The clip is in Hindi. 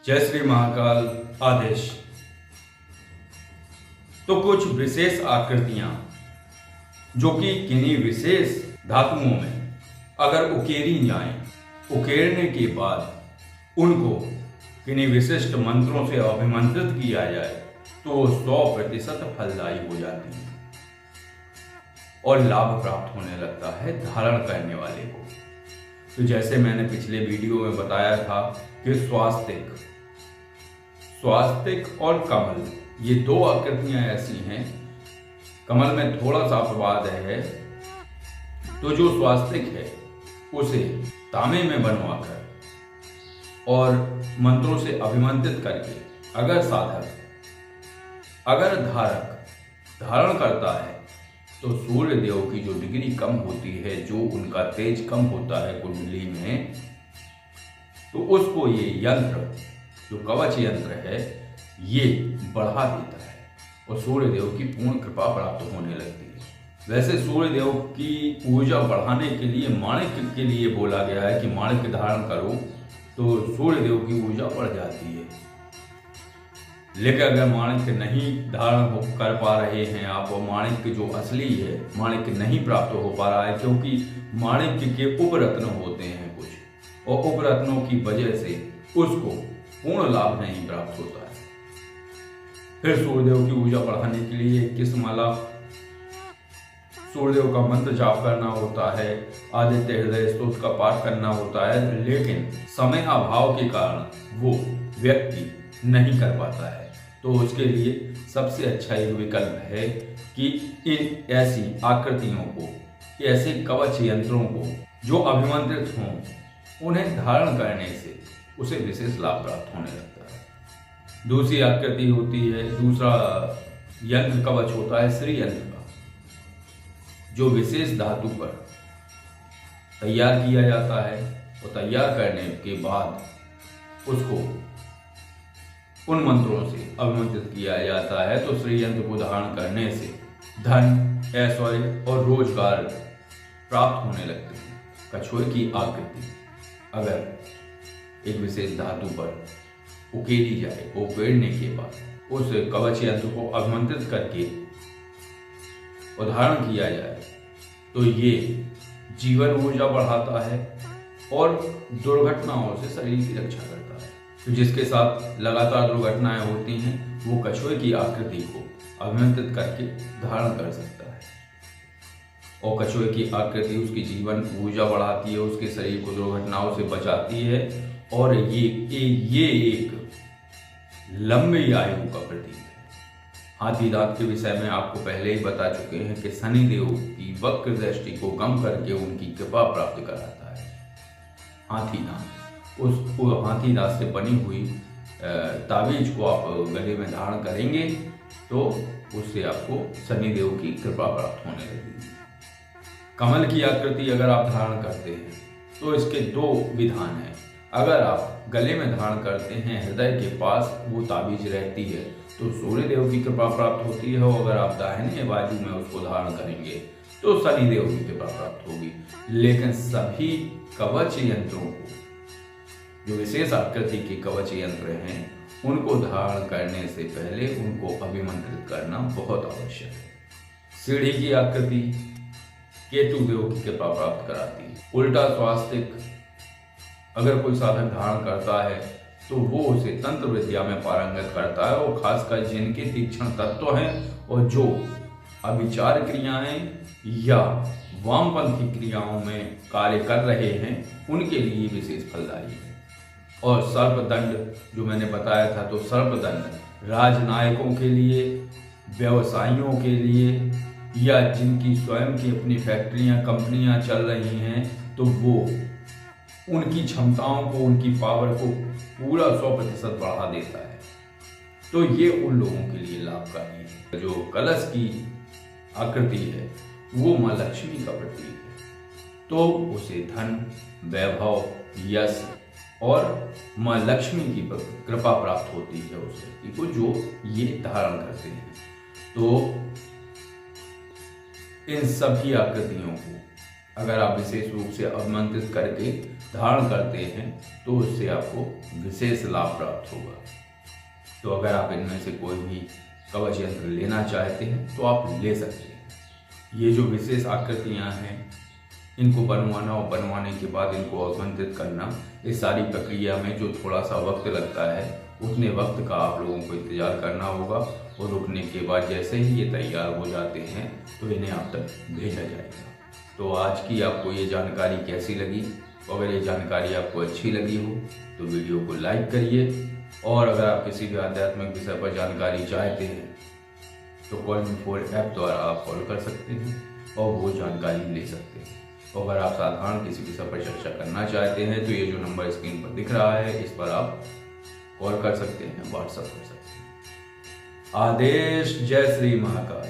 जय श्री महाकाल आदेश। तो कुछ विशेष आकृतियां जो कि किन्हीं विशेष धातुओं में अगर उकेरी जाएं, उकेरने के बाद उनको किन्हीं विशिष्ट मंत्रों से अभिमंत्रित किया जाए तो 100% फलदायी हो जाती है और लाभ प्राप्त होने लगता है धारण करने वाले को। तो जैसे मैंने पिछले वीडियो में बताया था कि स्वास्तिक और कमल ये दो आकृतियां ऐसी हैं। कमल में थोड़ा सा अपवाद है, तो जो स्वास्तिक है उसे तांबे में बनवाकर और मंत्रों से अभिमंत्रित करके अगर धारक धारण करता है तो सूर्य देव की जो डिग्री कम होती है, जो उनका तेज कम होता है कुंडली में, तो उसको ये यंत्र जो कवच यंत्र है ये बढ़ा देता है और सूर्य देव की पूर्ण कृपा प्राप्त होने लगती है। वैसे सूर्य देव की ऊर्जा बढ़ाने के लिए माणिक्य के लिए बोला गया है कि माणिक्य धारण करो तो सूर्य देव की ऊर्जा बढ़ जाती है। लेकिन अगर माणिक्य नहीं धारण कर पा रहे हैं आप, और माणिक्य जो असली है माणिक्य नहीं प्राप्त हो पा रहा है, क्योंकि माणिक्य के उपरत्न होते हैं कुछ, और उपरत्नों की वजह से उसको पूर्ण लाभ नहीं प्राप्त होता है। फिर सूर्यदेव की ऊर्जा बढ़ाने के लिए 21 माला सूर्यदेव का मंत्र जाप करना होता है, आदित्य हृदय स्तोत्र का पाठ करना होता है, लेकिन समय अभाव के कारण वो व्यक्ति नहीं कर पाता है। तो उसके लिए सबसे अच्छा एक विकल्प है कि इन ऐसी आकृतियों को, ऐसे कवच यंत्रों को जो अभिमंत्रित हों, उन्हें धारण करने से उसे विशेष लाभ प्राप्त होने लगता है। दूसरी आकृति होती है, दूसरा यंत्र कवच होता है श्री यंत्र का, जो विशेष धातु पर तैयार किया जाता है और तैयार करने के बाद उसको उन मंत्रों से अभिमंत्रित किया जाता है। तो श्री यंत्र को धारण करने से धन, ऐश्वर्य और रोजगार प्राप्त होने लगते हैं। कछुए की आकृति अगर एक विशेष धातु पर उकेरी जाए, उकेरने के बाद उस कवच यंत्र को अभिमंत्रित करके धारण किया जाए तो ये जीवन ऊर्जा बढ़ाता है और दुर्घटनाओं से शरीर की रक्षा करता है। तो जिसके साथ लगातार दुर्घटनाएं होती हैं वो कछुए की आकृति को अभिमंत्रित करके धारण कर सकता है, और कछुए की आकृति उसकी जीवन ऊर्जा बढ़ाती है, उसके शरीर को दुर्घटनाओं से बचाती है, और ये एक लंबी आयु का प्रतीक है। हाथी दांत के विषय में आपको पहले ही बता चुके हैं कि शनिदेव की वक्र दृष्टि को कम करके उनकी कृपा प्राप्त कराता है हाथी दांत। उस हाथी दांत से बनी हुई ताबीज को आप गले में धारण करेंगे तो उससे आपको शनिदेव की कृपा प्राप्त होने लगेगी। कमल की आकृति अगर आप धारण करते हैं तो इसके दो विधान हैं। अगर आप गले में धारण करते हैं, हृदय के पास वो ताबीज रहती है तो सूर्य देव की कृपा प्राप्त होती है, और अगर आप दाहिने बाजू में उसको धारण करेंगे तो शनि देव की कृपा प्राप्त होगी। लेकिन सभी कवच यंत्रों को, जो विशेष आकृति के कवच यंत्र हैं, उनको धारण करने से पहले उनको अभिमंत्रित करना बहुत आवश्यक है। सीढ़ी की आकृति केतु देव की कृपा प्राप्त कराती है। उल्टा स्वास्तिक अगर कोई साधक धारण करता है तो वो उसे तंत्र विद्या में पारंगत करता है, और खासकर जिनके तीक्ष्ण तत्व हैं और जो अभिचार क्रियाएं या वामपंथी क्रियाओं में कार्य कर रहे हैं उनके लिए विशेष फलदायी है। और सर्पदंड जो मैंने बताया था, तो सर्पदंड राजनायकों के लिए, व्यवसायियों के लिए, या जिनकी स्वयं की अपनी फैक्ट्रियां, कंपनियां चल रही हैं, तो वो उनकी क्षमताओं को, उनकी पावर को पूरा 100% बढ़ा देता है। तो ये उन लोगों के लिए लाभकारी है। जो कलश की आकृति है वो माँ लक्ष्मी का प्रतीक है, तो उसे धन, वैभव, यश और माँ लक्ष्मी की कृपा प्राप्त होती है उस व्यक्ति को जो ये धारण करते हैं। तो इन सभी आकृतियों को अगर आप विशेष रूप से अवमंत्रित करके धारण करते हैं तो उससे आपको विशेष लाभ प्राप्त होगा। तो अगर आप इनमें से कोई भी कवच यंत्र लेना चाहते हैं तो आप ले सकते हैं। ये जो विशेष आकृतियां हैं इनको बनवाना और बनवाने के बाद इनको अवमंत्रित करना, इस सारी प्रक्रिया में जो थोड़ा सा वक्त लगता है उतने वक्त का आप लोगों को इंतजार करना होगा, और रुकने के बाद जैसे ही ये तैयार हो जाते हैं तो इन्हें आप तक भेजा जाएगा। तो आज की आपको ये जानकारी कैसी लगी? अगर ये जानकारी आपको अच्छी लगी हो तो वीडियो को लाइक करिए, और अगर आप किसी भी आध्यात्मिक विषय पर जानकारी चाहते हैं तो कॉल-मी-4 ऐप द्वारा आप कॉल कर सकते हैं और वो जानकारी ले सकते हैं। अगर आप साधारण किसी विषय पर चर्चा करना चाहते हैं तो ये जो नंबर स्क्रीन पर दिख रहा है इस पर आप कॉल कर सकते हैं, व्हाट्सएप कर सकते हैं। आदेश। जय श्री महाकाल।